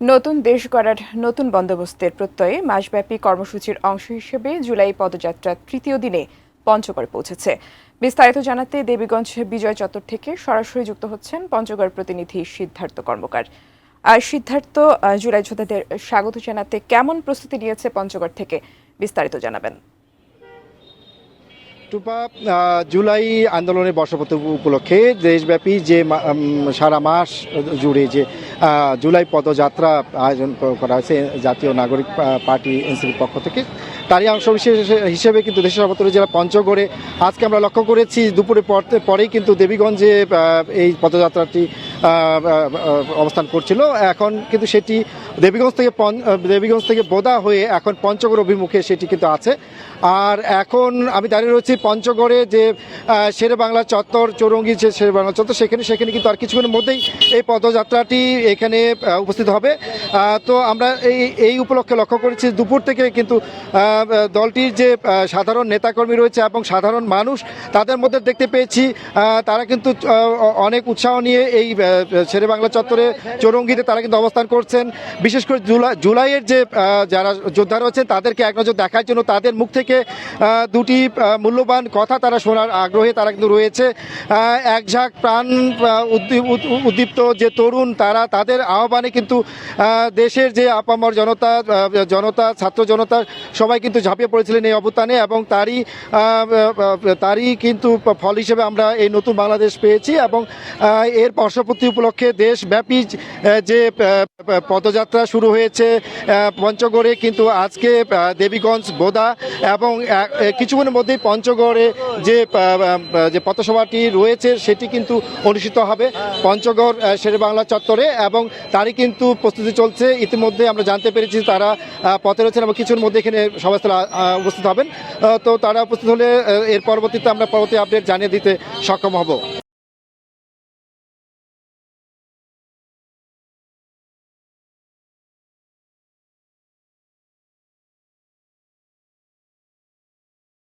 নতুন দেশ গড়ার নতুন বন্দোবস্তের প্রত্যয়ে মাসব্যাপী কর্মসূচির অংশ হিসেবে জুলাই পদযাত্রার তৃতীয় দিনে পঞ্চগড় পৌঁছেছে। বিস্তারিত জানাতে দেবীগঞ্জ বিজয় চত্বর থেকে সরাসরি যুক্ত হচ্ছেন পঞ্চগড় প্রতিনিধি সিদ্ধার্থ কর্মকার। আর সিদ্ধার্থ, জুলাই যোদ্ধাদের স্বাগত জানাতে কেমন প্রস্তুতি নিয়েছে পঞ্চগড় থেকে, বিস্তারিত জানাবেন। টুপা, জুলাই আন্দোলনের বর্ষপূর্তি উপলক্ষে দেশব্যাপী যে সারা মাস জুড়ে যে জুলাই পদযাত্রা আয়োজন করা হয়েছে জাতীয় নাগরিক পার্টি এনসিপির পক্ষ থেকে, তারই অংশ হিসেবে কিন্তু দেশের সর্বত্র জেলা পঞ্চগড়ে আজকে আমরা লক্ষ্য করেছি দুপুরে পরেই কিন্তু দেবীগঞ্জে এই পদযাত্রাটি অবস্থান করছিল। এখন কিন্তু সেটি দেবীগঞ্জ থেকে বোদা হয়ে এখন পঞ্চগড় অভিমুখে সেটি কিন্তু আছে। আর এখন আমি দাঁড়িয়ে রয়েছি পঞ্চগড়ে যে শেরে বাংলা চত্বর, চৌরঙ্গি যে শেরে বাংলা চত্বর, সেখানে কিন্তু আর কিছুক্ষণের মধ্যেই এই পদযাত্রাটি এখানে উপস্থিত হবে। তো আমরা এই উপলক্ষে লক্ষ্য করেছি দুপুর থেকে কিন্তু দলটির যে সাধারণ নেতাকর্মী রয়েছে এবং সাধারণ মানুষ, তাদের মধ্যে দেখতে পেয়েছি তারা কিন্তু অনেক উৎসাহ নিয়ে এই শেরে বাংলা চত্বরে চৌরঙ্গিতে তারা কিন্তু অবস্থান করছেন। বিশেষ করে জুলাইয়ের যে যারা যোদ্ধা রয়েছেন তাদেরকে এক নজর দেখার জন্য তাদের মুখ থেকে দুটি মূল্যবান কথা তারা শোনার আগ্রহে তারা কিন্তু রয়েছে। এক ঝাঁক প্রাণ উদ্দীপ্ত যে তরুণ, তাদের আহ্বানে কিন্তু দেশের যে আপামর জনতা ছাত্র জনতা সবাই কিন্তু ঝাঁপিয়ে পড়েছিলেন এই অবস্থানে, এবং তারই কিন্তু ফল হিসেবে আমরা এই নতুন বাংলাদেশ পেয়েছি। এবং এর বর্ষপূর্তি উপলক্ষে দেশব্যাপী যে পদযাত্রা শুরু হয়েছে পঞ্চগড়ে, কিন্তু আজকে দেবীগঞ্জ, বোদা এবং কিছুক্ষণের মধ্যেই পঞ্চগড়ে যে পথসভাটি রয়েছে সেটি কিন্তু অনুষ্ঠিত হবে পঞ্চগড় শেরে বাংলা চত্বরে, এবং তারই কিন্তু প্রস্তুতি চলছে। ইতিমধ্যে আমরা জানতে পেরেছি তারা পথে রয়েছেন এবং কিছুর মধ্যে এখানে সভাস্থলে উপস্থিত হবেন। তো তারা উপস্থিত হলে এর পরবর্তীতে আমরা পরবর্তী আপডেট জানিয়ে দিতে সক্ষম হব।